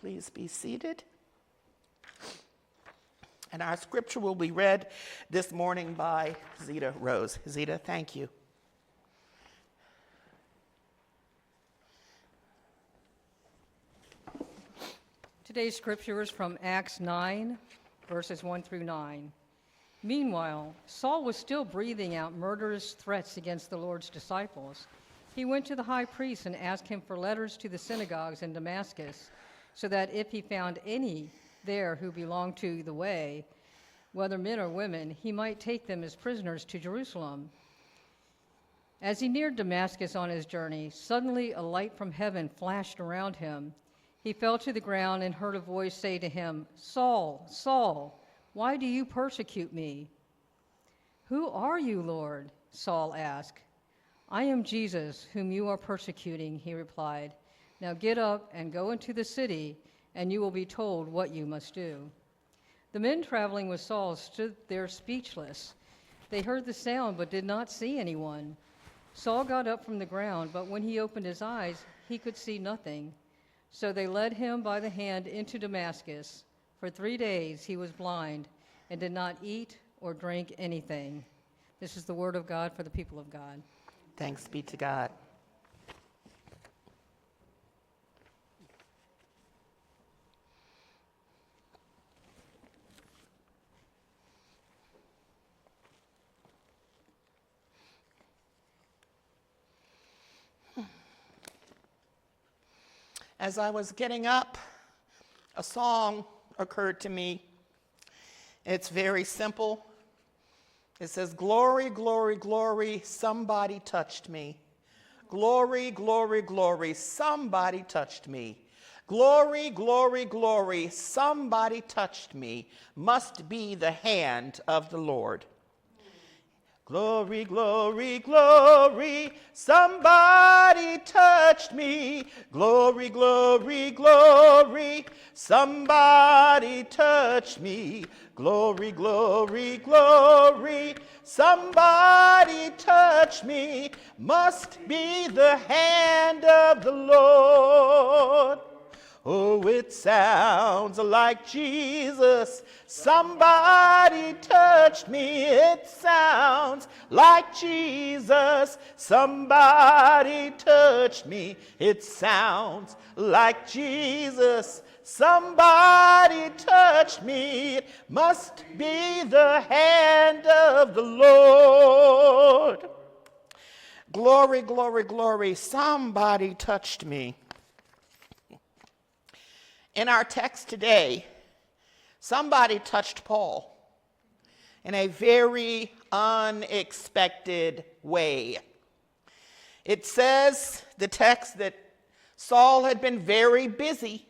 Please be seated. And our scripture will be read this morning by Zita Rose. Zita, thank you. Today's scripture is from Acts 9, verses 1 through 9. Meanwhile, Saul was still breathing out murderous threats against the Lord's disciples. He went to the high priest and asked him for letters to the synagogues in Damascus, so that if he found any there who belonged to the way, whether men or women, he might take them as prisoners to Jerusalem. As he neared Damascus on his journey, suddenly a light from heaven flashed around him. He fell to the ground and heard a voice say to him, "Saul, Saul, why do you persecute me?" "Who are you, Lord?" Saul asked. "I am Jesus, whom you are persecuting," he replied. "Now get up and go into the city, and you will be told what you must do." The men traveling with Saul stood there speechless. They heard the sound but did not see anyone. Saul got up from the ground, but when he opened his eyes, he could see nothing. So they led him by the hand into Damascus. For 3 days he was blind and did not eat or drink anything. This is the word of God for the people of God. Thanks be to God. As I was getting up, a song occurred to me. It's very simple. It says, "Glory, glory, glory, somebody touched me. Glory, glory, glory, somebody touched me. Glory, glory, glory, somebody touched me. Must be the hand of the Lord. Glory, glory, glory, somebody touched me. Glory, glory, glory, somebody touched me. Glory, glory, glory, somebody touched me. Must be the hand of the Lord. Oh, it sounds like Jesus. Somebody touched me. It sounds like Jesus. Somebody touched me. It sounds like Jesus. Somebody touched me. It must be the hand of the Lord. Glory, glory, glory. Somebody touched me. In our text today, somebody touched Paul in a very unexpected way. It says, the text, that Saul had been very busy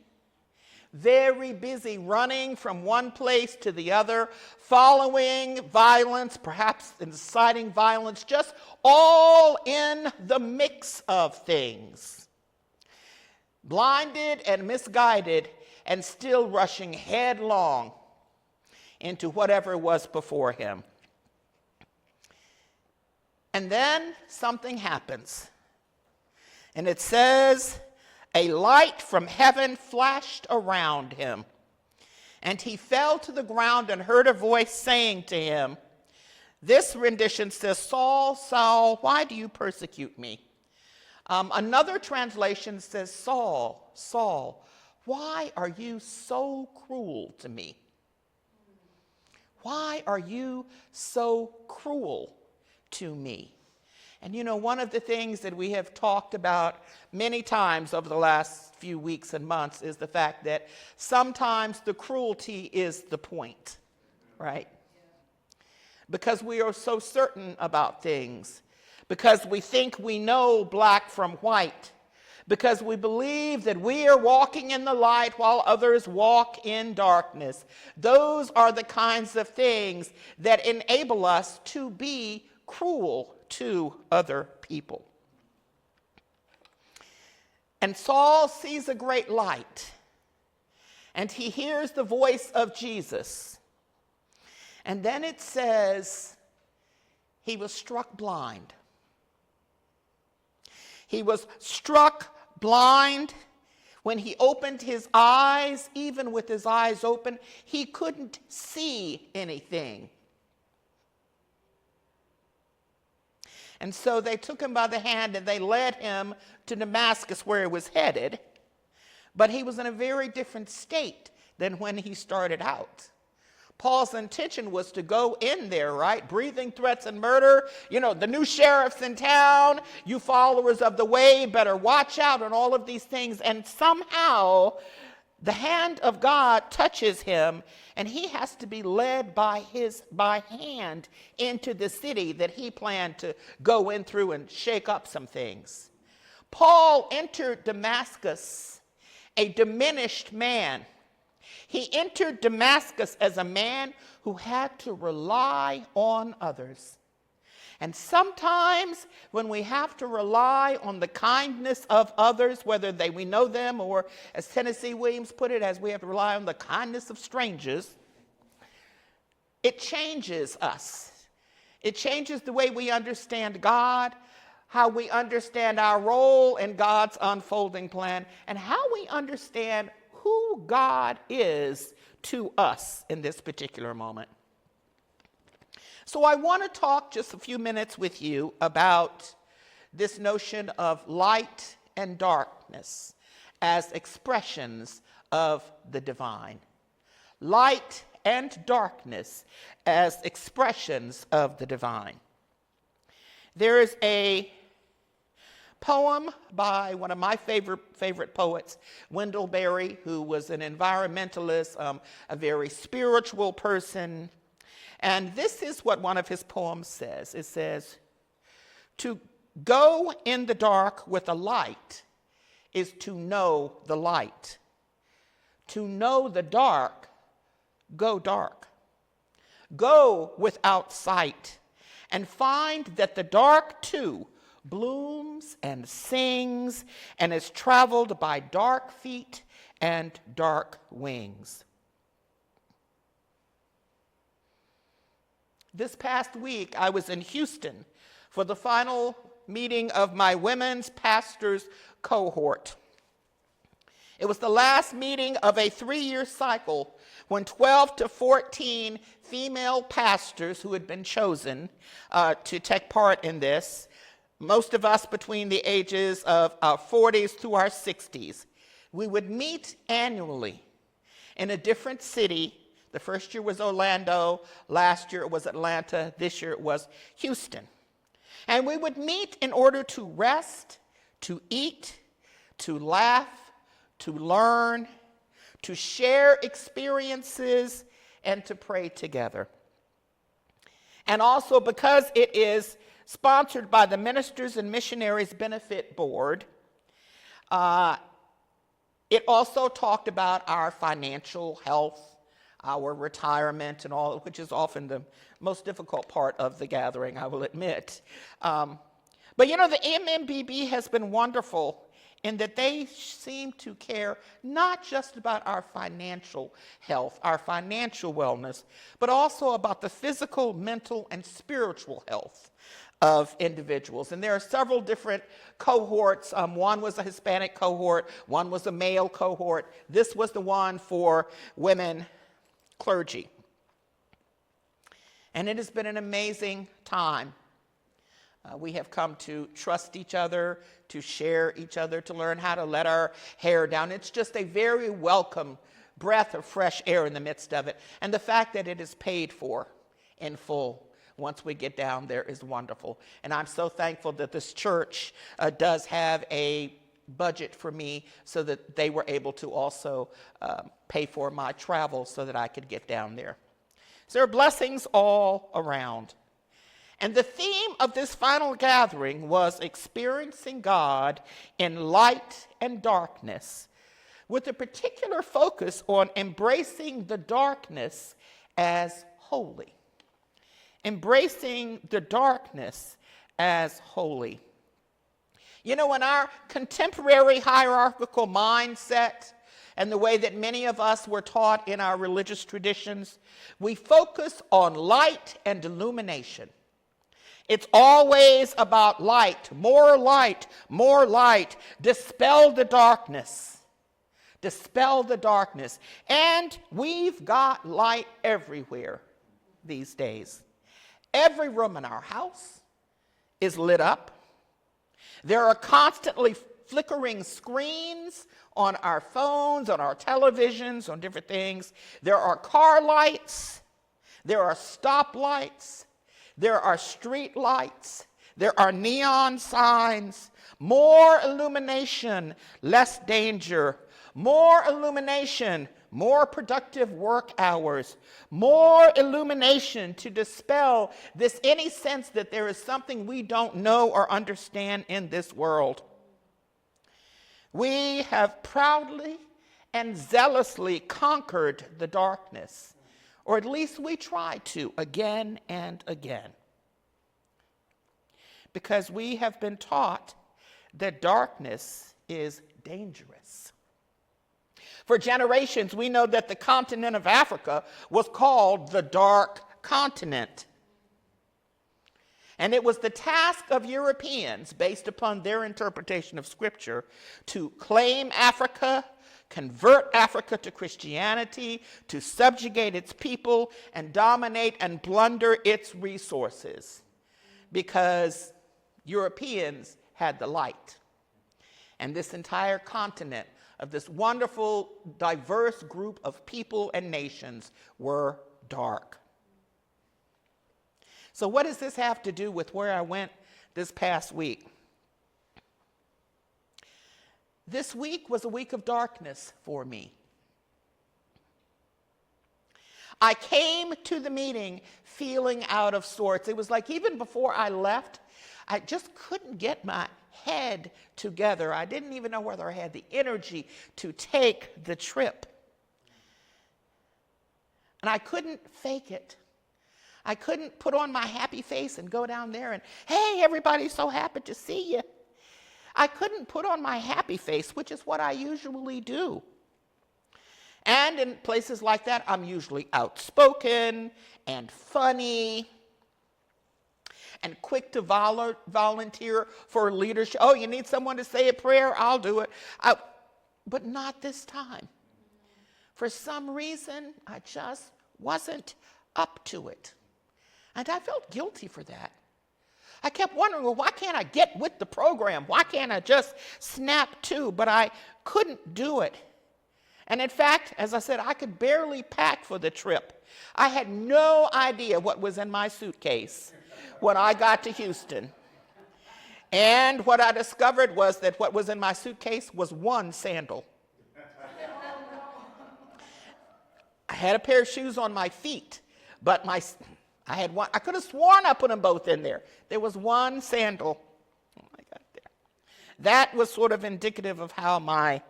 running from one place to the other, following violence, perhaps inciting violence, just all in the mix of things. Blinded and misguided, and still rushing headlong into whatever was before him. And then something happens. And it says, a light from heaven flashed around him. And he fell to the ground and heard a voice saying to him, this rendition says, "Saul, Saul, why do you persecute me?" Another translation says, "Saul, Saul, why are you so cruel to me? Why are you so cruel to me?" And you know, one of the things that we have talked about many times over the last few weeks and months is the fact that sometimes the cruelty is the point, right? Because we are so certain about things, because we think we know black from white, because we believe that we are walking in the light while others walk in darkness. Those are the kinds of things that enable us to be cruel to other people. And Saul sees a great light, and he hears the voice of Jesus. And then it says he was struck blind. He was struck blind when he opened his eyes, even with his eyes open, he couldn't see anything. And so they took him by the hand and they led him to Damascus, where he was headed. But he was in a very different state than when he started out. Paul's intention was to go in there, right? Breathing threats and murder. You know, the new sheriff's in town. You followers of the way better watch out, and all of these things. And somehow the hand of God touches him, and he has to be led by hand into the city that he planned to go in through and shake up some things. Paul entered Damascus a diminished man. He entered Damascus as a man who had to rely on others. And sometimes when we have to rely on the kindness of others, whether we know them, or as Tennessee Williams put it, as we have to rely on the kindness of strangers, it changes us. It changes the way we understand God, how we understand our role in God's unfolding plan, and how we understand who God is to us in this particular moment. So I want to talk just a few minutes with you about this notion of light and darkness as expressions of the divine. Light and darkness as expressions of the divine. There is a poem by one of my favorite poets, Wendell Berry, who was an environmentalist, a very spiritual person. And this is what one of his poems says. It says, "To go in the dark with a light is to know the light. To know the dark, go dark. Go without sight and find that the dark too blooms and sings and is traveled by dark feet and dark wings." This past week, I was in Houston for the final meeting of my women's pastors cohort. It was the last meeting of a 3-year cycle when 12 to 14 female pastors who had been chosen to take part in this, most of us between the ages of our 40s to our 60s, we would meet annually in a different city. The first year was Orlando, last year it was Atlanta, this year it was Houston. And we would meet in order to rest, to eat, to laugh, to learn, to share experiences, and to pray together. And also because it is sponsored by the Ministers and Missionaries Benefit Board, it also talked about our financial health, our retirement, and all, which is often the most difficult part of the gathering, I will admit. But you know, the MMBB has been wonderful in that they seem to care not just about our financial health, our financial wellness, but also about the physical, mental, and spiritual health of individuals. And there are several different cohorts. One was a Hispanic cohort, one was a male cohort. This was the one for women clergy. And it has been an amazing time. We have come to trust each other, to share each other, to learn how to let our hair down. It's just a very welcome breath of fresh air in the midst of it. And the fact that it is paid for in full once we get down there is wonderful. And I'm so thankful that this church does have a budget for me so that they were able to also pay for my travel so that I could get down there. So there are blessings all around. And the theme of this final gathering was experiencing God in light and darkness, with a particular focus on embracing the darkness as holy. Embracing the darkness as holy. You know, in our contemporary hierarchical mindset and the way that many of us were taught in our religious traditions, we focus on light and illumination. It's always about light, more light, dispel the darkness. dispel the darkness. And we've got light everywhere these days. Every room in our house is lit up. There are constantly flickering screens on our phones, on our televisions, on different things. There are car lights. There are stoplights. There are street lights. There are neon signs. More illumination, less danger. More illumination, more productive work hours. More illumination to dispel this any sense that there is something we don't know or understand in this world. We have proudly and zealously conquered the darkness, or at least we try to again and again, because we have been taught that darkness is dangerous. For generations, we know that the continent of Africa was called the Dark Continent. And it was the task of Europeans, based upon their interpretation of Scripture, to claim Africa, convert Africa to Christianity, to subjugate its people, and dominate and plunder its resources, because Europeans had the light. And this entire continent of this wonderful, diverse group of people and nations were dark. So what does this have to do with where I went this past week? This week was a week of darkness for me. I came to the meeting feeling out of sorts. It was like even before I left, I just couldn't get my head together. I didn't even know whether I had the energy to take the trip. And I couldn't fake it. I couldn't put on my happy face and go down there and, hey, everybody's so happy to see you. I couldn't put on my happy face, which is what I usually do. And in places like that, I'm usually outspoken and funny and quick to volunteer for leadership. Oh, you need someone to say a prayer? I'll do it. But not this time. For some reason, I just wasn't up to it. And I felt guilty for that. I kept wondering, well, why can't I get with the program? Why can't I just snap to? But I couldn't do it. And in fact, as I said, I could barely pack for the trip. I had no idea what was in my suitcase when I got to Houston. And what I discovered was that what was in my suitcase was one sandal. I had a pair of shoes on my feet, but I had one. I could have sworn I put them both in there. There was one sandal. Oh, I got there. That was sort of indicative of how my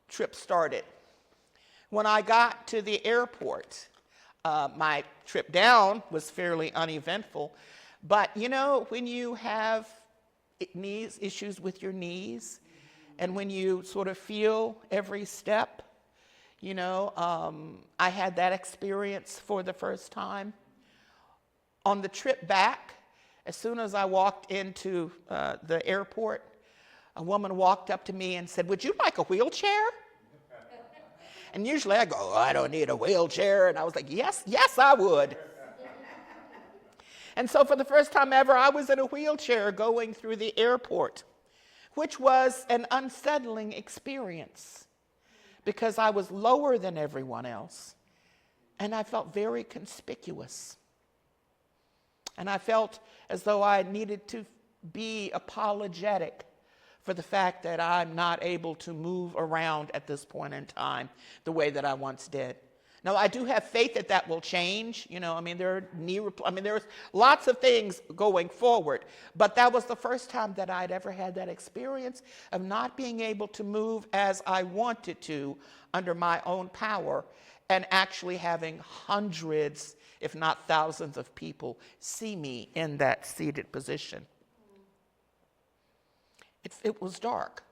trip started. When I got to the airport, my trip down was fairly uneventful. But you know, when you have issues with your knees, and when you sort of feel every step, you know, I had that experience for the first time. On the trip back, as soon as I walked into the airport, a woman walked up to me and said, "Would you like a wheelchair?" And usually I go, "Oh, I don't need a wheelchair." And I was like, yes, I would. And so for the first time ever, I was in a wheelchair going through the airport, which was an unsettling experience because I was lower than everyone else. And I felt very conspicuous. And I felt as though I needed to be apologetic for the fact that I'm not able to move around at this point in time the way that I once did. Now, I do have faith that that will change. You know, I mean, there's lots of things going forward. But that was the first time that I'd ever had that experience of not being able to move as I wanted to under my own power, and actually having hundreds, if not thousands of people see me in that seated position. It was dark.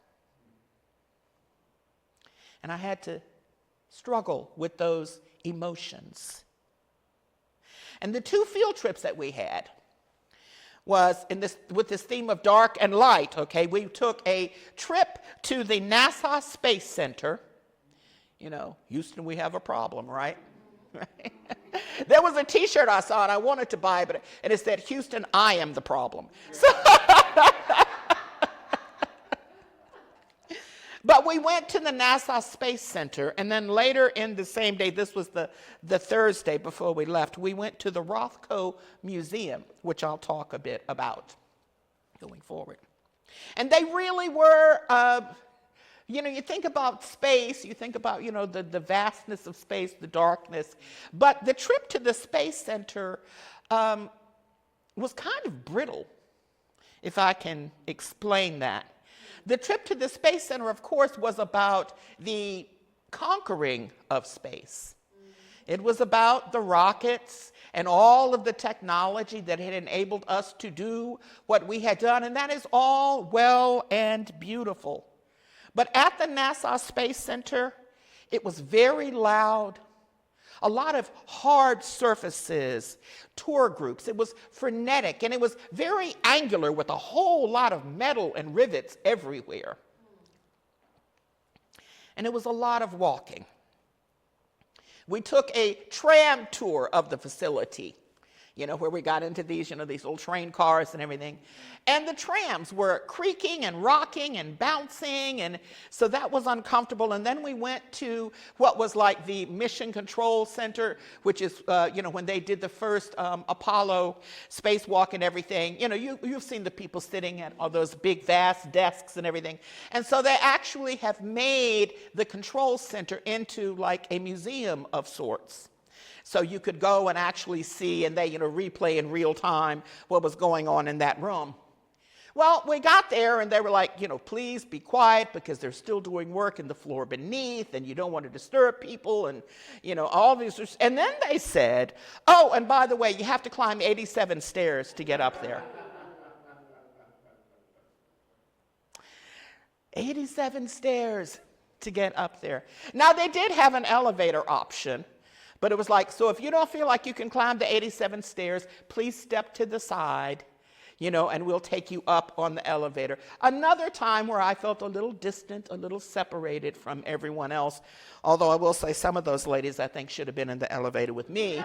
And I had to struggle with those emotions. And the two field trips that we had, was with this theme of dark and light, okay? We took a trip to the NASA Space Center. You know, Houston, we have a problem, right? There was a t-shirt I saw and I wanted to buy, and it said, Houston, I am the problem. So but we went to the NASA Space Center, and then later in the same day, this was the Thursday before we left, we went to the Rothko Museum, which I'll talk a bit about going forward. And they really were, you think about space, you think about, the vastness of space, the darkness, but the trip to the Space Center was kind of brittle, if I can explain that. The trip to the Space Center, of course, was about the conquering of space. It was about the rockets and all of the technology that had enabled us to do what we had done, and that is all well and beautiful. But at the NASA Space Center, it was very loud. A lot of hard surfaces, tour groups. It was frenetic, and it was very angular with a whole lot of metal and rivets everywhere. And it was a lot of walking. We took a tram tour of the facility, where we got into these little train cars and everything. And the trams were creaking and rocking and bouncing, and so that was uncomfortable. And then we went to what was like the Mission Control Center, which is, when they did the first Apollo spacewalk and everything. You've seen the people sitting at all those big, vast desks and everything. And so they actually have made the control center into like a museum of sorts. So you could go and actually see, and they, replay in real time what was going on in that room. Well, we got there, and they were like, please be quiet because they're still doing work in the floor beneath, and you don't want to disturb people, and, all these. And then they said, oh, and by the way, you have to climb 87 stairs to get up there. 87 stairs to get up there. Now, they did have an elevator option. But it was like, so if you don't feel like you can climb the 87 stairs, please step to the side, and we'll take you up on the elevator. Another time where I felt a little distant, a little separated from everyone else, although I will say some of those ladies I think should have been in the elevator with me.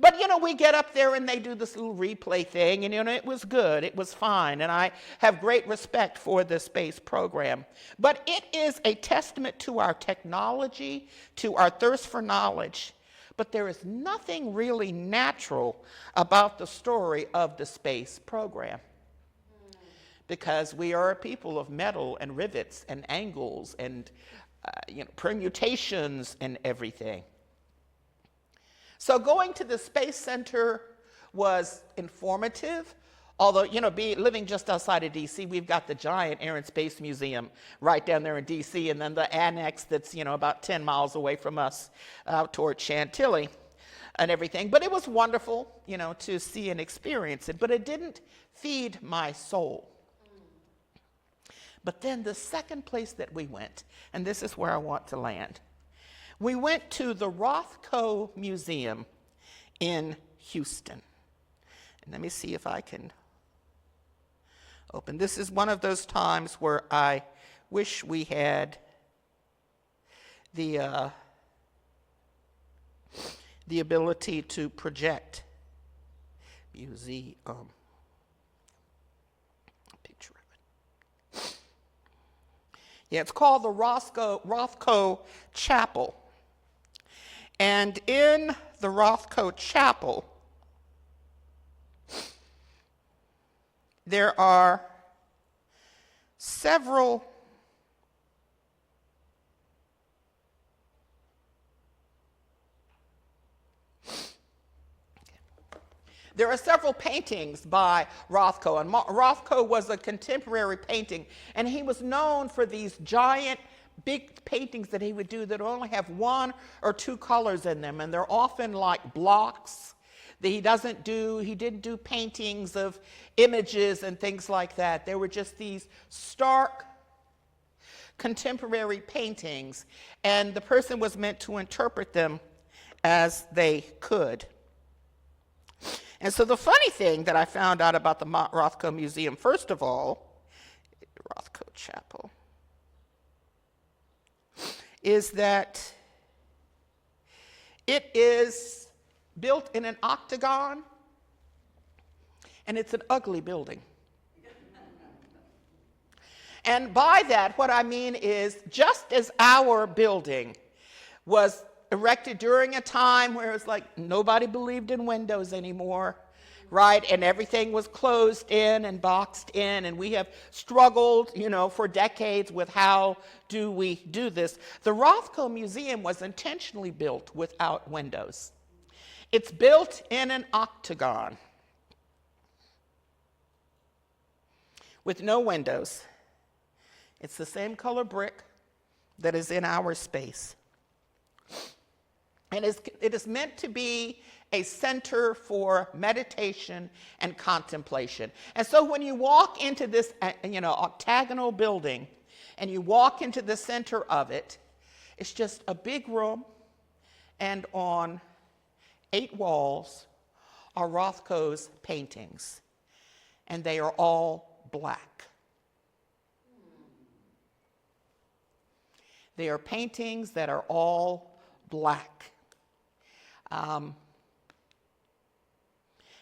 But, we get up there and they do this little replay thing, and, it was good. It was fine. And I have great respect for the space program. But it is a testament to our technology, to our thirst for knowledge. But there is nothing really natural about the story of the space program. Because we are a people of metal and rivets and angles and, permutations and everything. So going to the Space Center was informative, although, living just outside of D.C., we've got the giant Air and Space Museum right down there in D.C., and then the annex that's, about 10 miles away from us out toward Chantilly and everything. But it was wonderful, to see and experience it, but it didn't feed my soul. But then the second place that we went, and this is where I want to land, we went to the Rothko Museum in Houston. And let me see if I can open. This is one of those times where I wish we had the ability to project museum picture of it. Yeah, it's called the Rothko Chapel. And in the Rothko Chapel, there are several paintings by Rothko, and Rothko was a contemporary painting, and he was known for these giant big paintings that he would do that only have one or two colors in them, and they're often like blocks. He didn't do paintings of images and things like that. They were just these stark contemporary paintings, and the person was meant to interpret them as they could. And so the funny thing that I found out about the Mont Rothko Museum, first of all, Rothko Chapel, is that it is built in an octagon, and it's an ugly building. And by that, what I mean is, just as our building was erected during a time where it was like nobody believed in windows anymore, right? And everything was closed in and boxed in, and we have struggled, for decades with how do we do this. The Rothko Museum was intentionally built without windows. It's built in an octagon with no windows. It's the same color brick that is in our space. And it is meant to be a center for meditation and contemplation. And so when you walk into this, octagonal building, and you walk into the center of it, it's just a big room, and on 8 walls are Rothko's paintings, and they are all black. They are paintings that are all black. And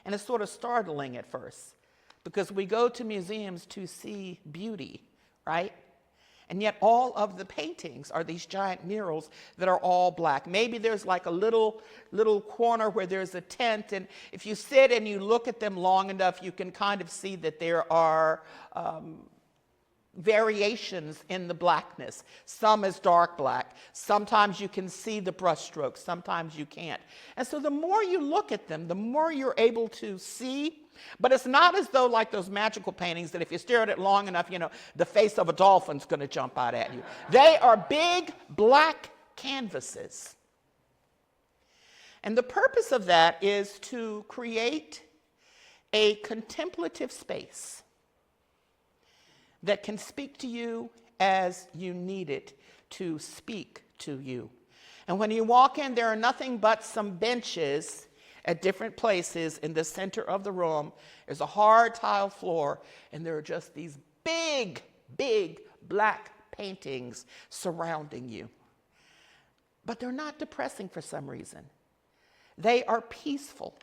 it's sort of startling at first, because we go to museums to see beauty, right? And yet all of the paintings are these giant murals that are all black. Maybe there's like a little corner where there's a tent, and if you sit and you look at them long enough, you can kind of see that there are variations in the blackness. Some is dark black. Sometimes you can see the brushstrokes. Sometimes you can't. And so the more you look at them, the more you're able to see. But it's not as though like those magical paintings that if you stare at it long enough, the face of a dolphin's going to jump out at you. They are big black canvases. And the purpose of that is to create a contemplative space that can speak to you as you need it to speak to you. And when you walk in, there are nothing but some benches at different places in the center of the room. There's a hard tile floor, and there are just these big, big black paintings surrounding you. But they're not depressing for some reason. They are peaceful.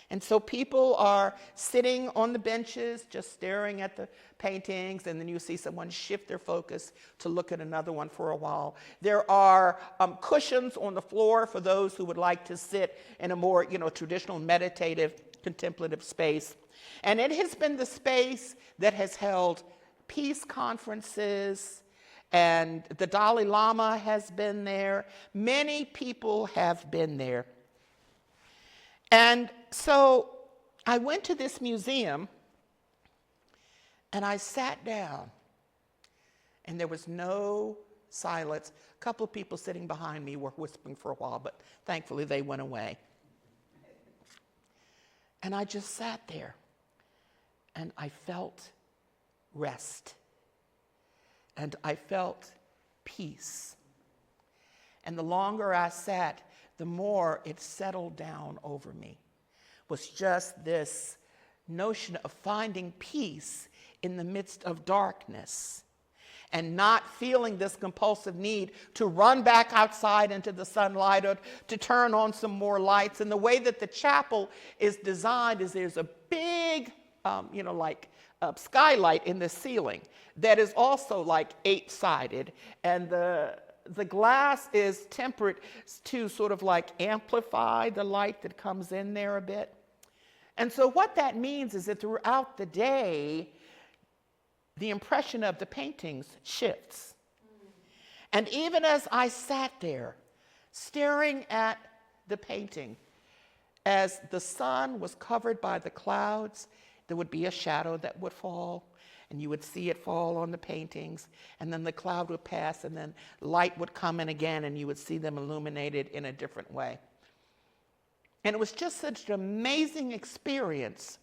And so people are sitting on the benches just staring at the paintings, and then you see someone shift their focus to look at another one for a while. There are cushions on the floor for those who would like to sit in a more traditional meditative, contemplative space. And it has been the space that has held peace conferences, and the Dalai Lama has been there. Many people have been there. And so I went to this museum, and I sat down, and there was no silence. A couple of people sitting behind me were whispering for a while, but thankfully they went away. And I just sat there, and I felt rest, and I felt peace. And the longer I sat, the more it settled down over me. Was just this notion of finding peace in the midst of darkness and not feeling this compulsive need to run back outside into the sunlight or to turn on some more lights. And the way that the chapel is designed is there's a big, skylight in the ceiling that is also like 8-sided, and the glass is tempered to sort of like amplify the light that comes in there a bit. And so what that means is that throughout the day, the impression of the paintings shifts. And even as I sat there, staring at the painting, as the sun was covered by the clouds, there would be a shadow that would fall, and you would see it fall on the paintings, and then the cloud would pass, and then light would come in again, and you would see them illuminated in a different way. And it was just such an amazing experience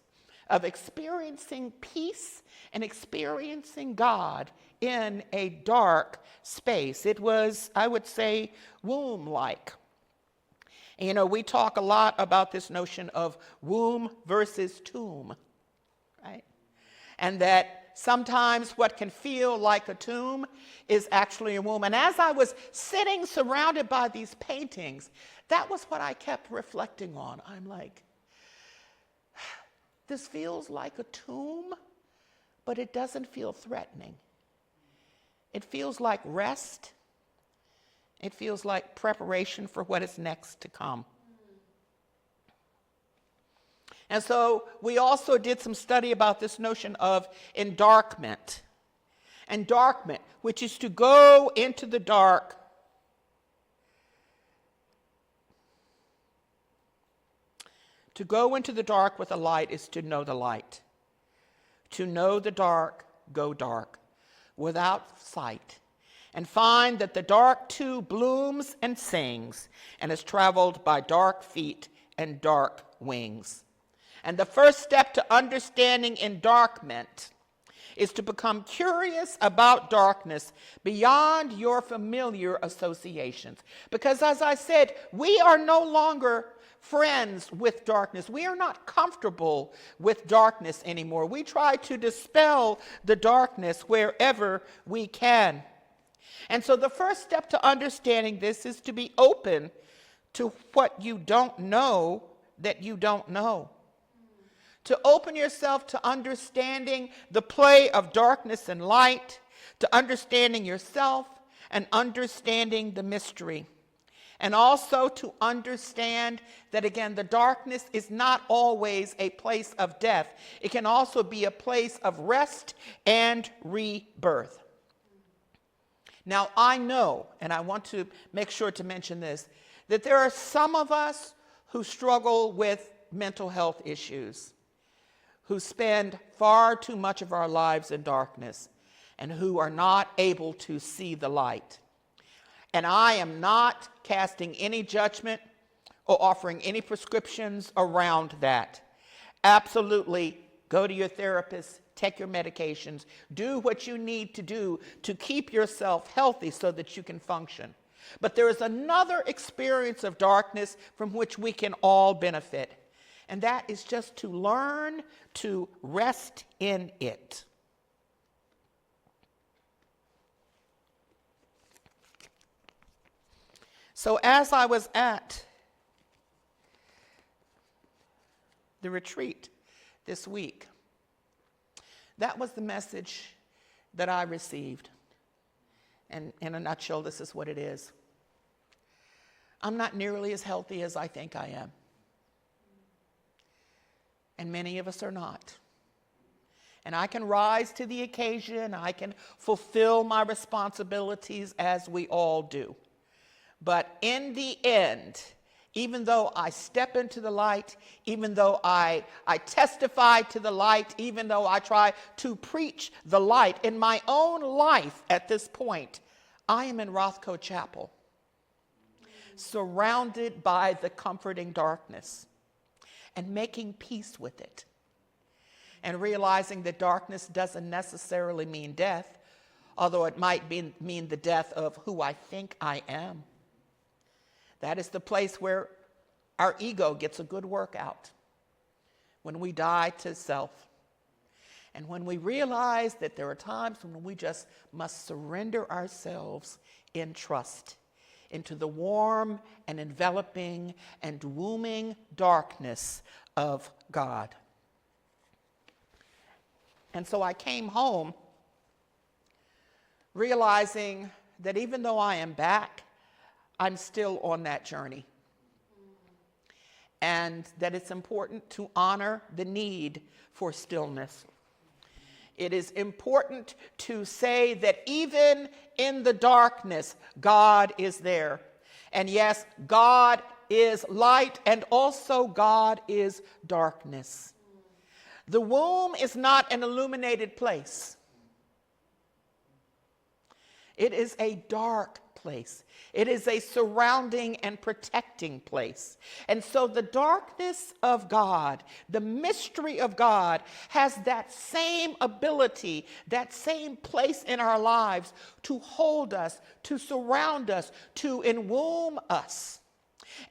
of experiencing peace and experiencing God in a dark space. It was, I would say, womb-like. And, you know, we talk a lot about this notion of womb versus tomb, right? And that sometimes what can feel like a tomb is actually a womb. And as I was sitting surrounded by these paintings, that was what I kept reflecting on. I'm like, this feels like a tomb, but it doesn't feel threatening. It feels like rest. It feels like preparation for what is next to come. And so we also did some study about this notion of endarkment. Endarkment, which is to go into the dark. To go into the dark with a light is to know the light. To know the dark, go dark, without sight, and find that the dark too blooms and sings, and is traveled by dark feet and dark wings. And the first step to understanding endarkment is to become curious about darkness beyond your familiar associations. Because as I said, we are no longer friends with darkness. We are not comfortable with darkness anymore. We try to dispel the darkness wherever we can. And so the first step to understanding this is to be open to what you don't know that you don't know. To open yourself to understanding the play of darkness and light, to understanding yourself and understanding the mystery. And also to understand that, again, the darkness is not always a place of death. It can also be a place of rest and rebirth. Now, I know, and I want to make sure to mention this, that there are some of us who struggle with mental health issues, who spend far too much of our lives in darkness, and who are not able to see the light. And I am not casting any judgment or offering any prescriptions around that. Absolutely, go to your therapist, take your medications, do what you need to do to keep yourself healthy so that you can function. But there is another experience of darkness from which we can all benefit, and that is just to learn to rest in it. So as I was at the retreat this week, that was the message that I received. And in a nutshell, this is what it is. I'm not nearly as healthy as I think I am. And many of us are not. And I can rise to the occasion. I can fulfill my responsibilities as we all do. But in the end, even though I step into the light, even though I testify to the light, even though I try to preach the light in my own life at this point, I am in Rothko Chapel, surrounded by the comforting darkness and making peace with it, and realizing that darkness doesn't necessarily mean death, although it might mean the death of who I think I am. That is the place where our ego gets a good workout, when we die to self. And when we realize that there are times when we just must surrender ourselves in trust into the warm and enveloping and wombing darkness of God. And so I came home realizing that even though I am back, I'm still on that journey. And that it's important to honor the need for stillness. It is important to say that even in the darkness, God is there. And yes, God is light, and also God is darkness. The womb is not an illuminated place. It is a dark place. It is a surrounding and protecting place. And so the darkness of God, the mystery of God, has that same ability, that same place in our lives to hold us, to surround us, to enwomb us.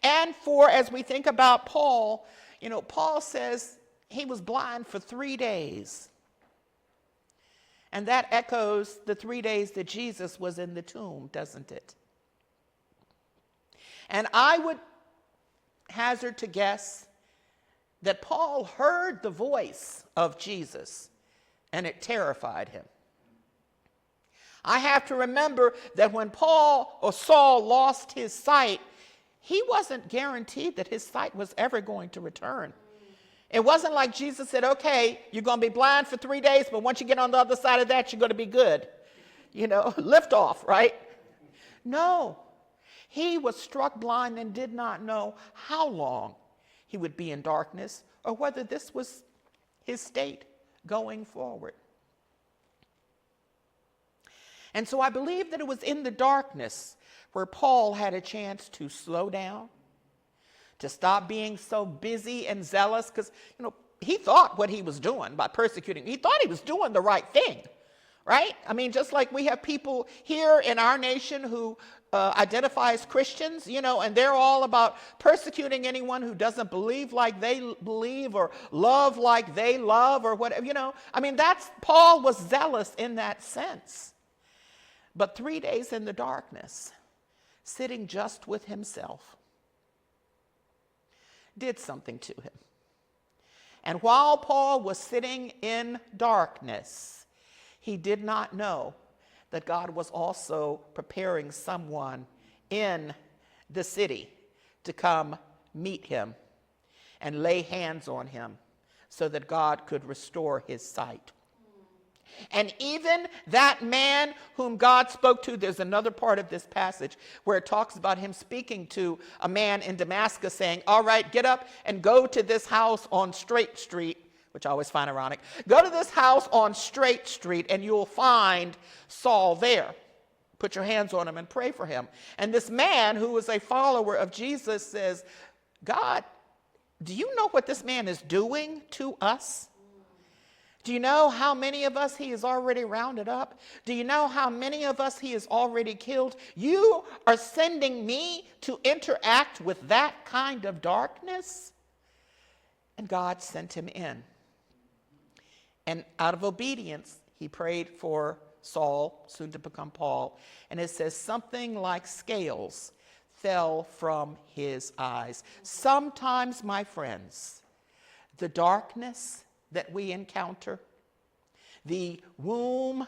And for, as we think about Paul, Paul says he was blind for 3 days. And that echoes the 3 days that Jesus was in the tomb, doesn't it? And I would hazard to guess that Paul heard the voice of Jesus and it terrified him. I have to remember that when Paul or Saul lost his sight, he wasn't guaranteed that his sight was ever going to return. It wasn't like Jesus said, okay, you're going to be blind for 3 days, but once you get on the other side of that, you're going to be good. Lift off, right? No. He was struck blind and did not know how long he would be in darkness or whether this was his state going forward. And so I believe that it was in the darkness where Paul had a chance to slow down, to stop being so busy and zealous, because, he thought what he was doing by persecuting, he thought he was doing the right thing, right? I mean, just like we have people here in our nation who identify as Christians, and they're all about persecuting anyone who doesn't believe like they believe or love like they love or whatever, I mean, Paul was zealous in that sense. But 3 days in the darkness, sitting just with himself, did something to him. And while Paul was sitting in darkness, he did not know that God was also preparing someone in the city to come meet him and lay hands on him so that God could restore his sight. And even that man whom God spoke to, there's another part of this passage where it talks about him speaking to a man in Damascus saying, all right, get up and go to this house on Straight Street, which I always find ironic. Go to this house on Straight Street and you'll find Saul there. Put your hands on him and pray for him. And this man who was a follower of Jesus says, God, do you know what this man is doing to us? Do you know how many of us he has already rounded up? Do you know how many of us he has already killed? You are sending me to interact with that kind of darkness? And God sent him in. And out of obedience, he prayed for Saul, soon to become Paul. And it says something like scales fell from his eyes. Sometimes, my friends, the darkness that we encounter, the womb,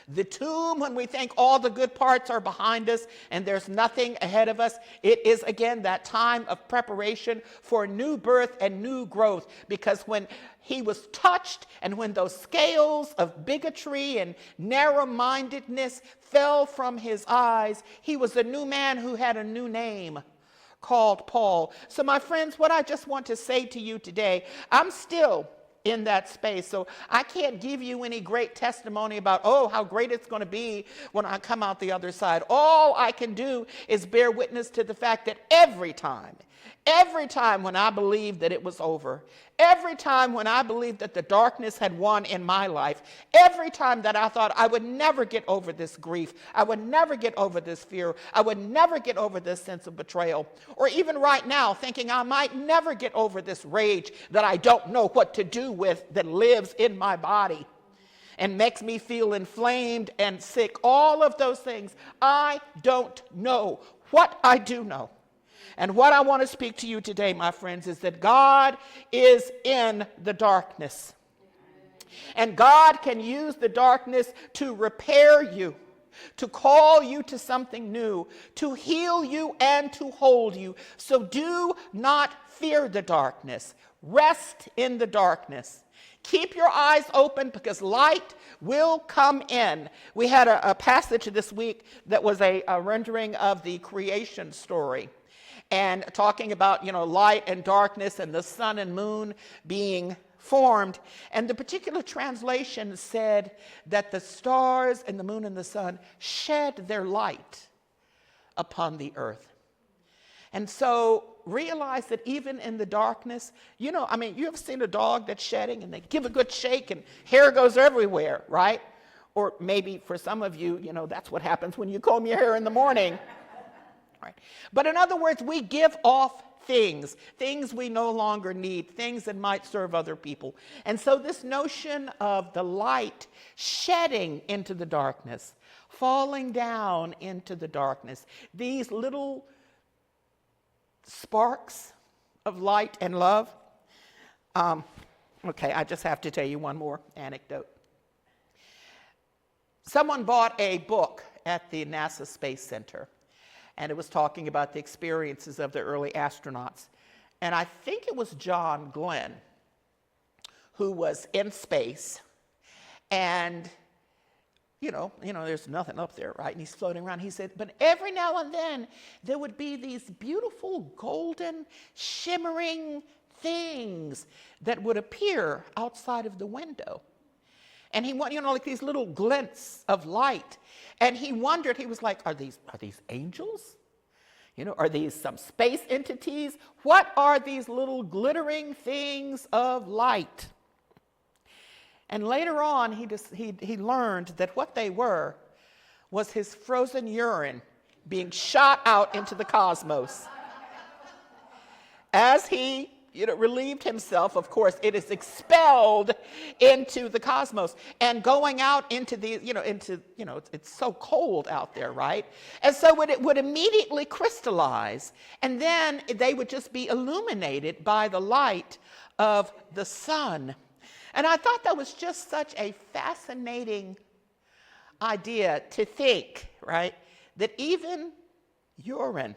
the tomb, when we think all the good parts are behind us and there's nothing ahead of us, it is again that time of preparation for new birth and new growth. Because when he was touched and when those scales of bigotry and narrow-mindedness fell from his eyes, he was a new man who had a new name called Paul. So my friends, what I just want to say to you today, I'm still in that space. So I can't give you any great testimony about, how great it's going to be when I come out the other side. All I can do is bear witness to the fact that every time when I believed that it was over, every time when I believed that the darkness had won in my life, every time that I thought I would never get over this grief, I would never get over this fear, I would never get over this sense of betrayal, or even right now thinking I might never get over this rage that I don't know what to do with that lives in my body and makes me feel inflamed and sick, all of those things, I don't know. What I do know, and what I want to speak to you today, my friends, is that God is in the darkness. And God can use the darkness to repair you, to call you to something new, to heal you and to hold you. So do not fear the darkness. Rest in the darkness. Keep your eyes open because light will come in. We had a passage this week that was a rendering of the creation story, and talking about, light and darkness and the sun and moon being formed. And the particular translation said that the stars and the moon and the sun shed their light upon the earth. And so realize that even in the darkness, you ever seen a dog that's shedding and they give a good shake and hair goes everywhere, right? Or maybe for some of you, that's what happens when you comb your hair in the morning. right? But in other words, we give off things we no longer need, things that might serve other people. And so this notion of the light shedding into the darkness, falling down into the darkness, these little sparks of light and love. Okay, I just have to tell you one more anecdote. Someone bought a book at the NASA Space Center, and it was talking about the experiences of the early astronauts. And I think it was John Glenn who was in space, and you know, there's nothing up there, right? And he's floating around. He said, but every now and then there would be these beautiful golden shimmering things that would appear outside of the window. And he wanted, like these little glints of light. And he wondered, he was like, are these angels? Are these some space entities? What are these little glittering things of light? And later on, he learned that what they were was his frozen urine being shot out into the cosmos. As he relieved himself, of course, it is expelled into the cosmos and going out into the, it's so cold out there, right? And so it would immediately crystallize, and then they would just be illuminated by the light of the sun. And I thought that was just such a fascinating idea to think, right? That even urine,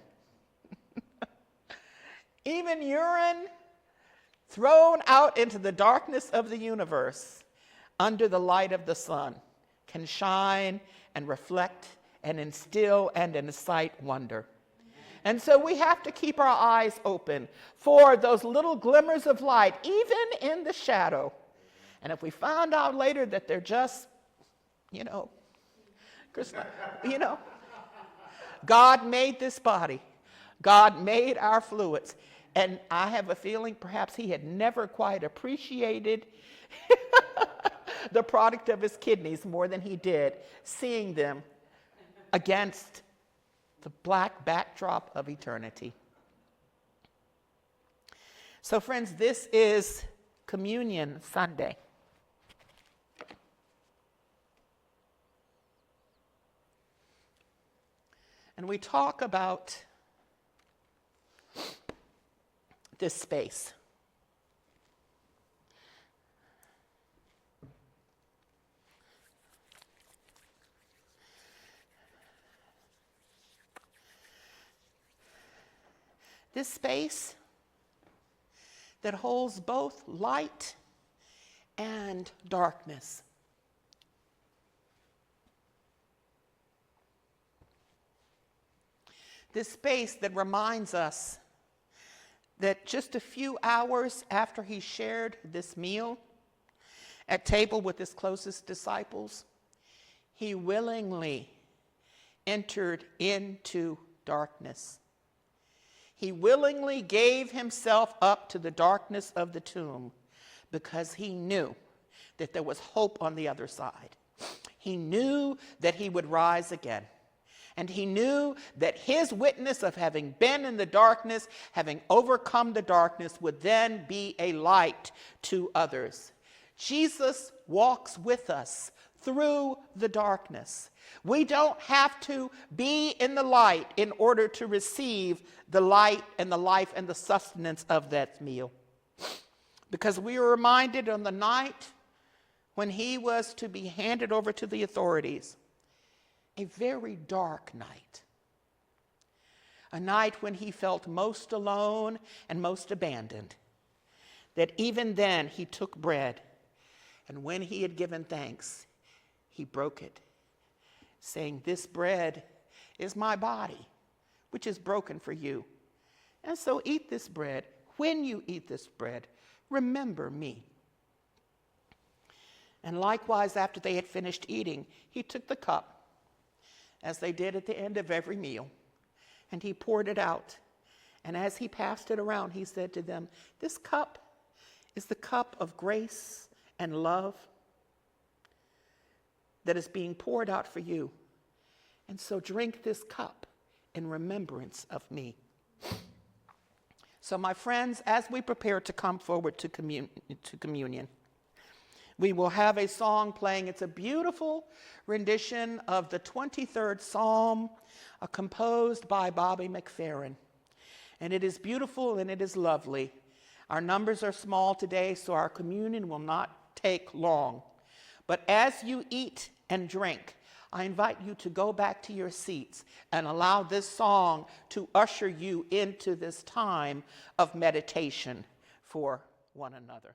thrown out into the darkness of the universe under the light of the sun, can shine and reflect and instill and incite wonder. And so we have to keep our eyes open for those little glimmers of light, even in the shadow. And if we found out later that they're just, God made this body. God made our fluids. And I have a feeling perhaps he had never quite appreciated the product of his kidneys more than he did seeing them against the black backdrop of eternity. So friends, this is Communion Sunday. And we talk about this space. This space that holds both light and darkness. This space that reminds us that just a few hours after he shared this meal at table with his closest disciples, he willingly entered into darkness. He willingly gave himself up to the darkness of the tomb because he knew that there was hope on the other side. He knew that he would rise again. And he knew that his witness of having been in the darkness, having overcome the darkness, would then be a light to others. Jesus walks with us through the darkness. We don't have to be in the light in order to receive the light and the life and the sustenance of that meal. Because we are reminded on the night when he was to be handed over to the authorities, a very dark night. A night when he felt most alone and most abandoned. That even then he took bread, and when he had given thanks, he broke it, saying, "This bread is my body, which is broken for you. And so eat this bread. When you eat this bread, remember me." And likewise, after they had finished eating, he took the cup, as they did at the end of every meal, and he poured it out. And as he passed it around, he said to them, "This cup is the cup of grace and love that is being poured out for you. And so drink this cup in remembrance of me. So, my friends, as we prepare to come forward to communion, we will have a song playing. It's a beautiful rendition of the 23rd Psalm, composed by Bobby McFerrin. And it is beautiful and it is lovely. Our numbers are small today, so our communion will not take long. But as you eat and drink, I invite you to go back to your seats and allow this song to usher you into this time of meditation for one another.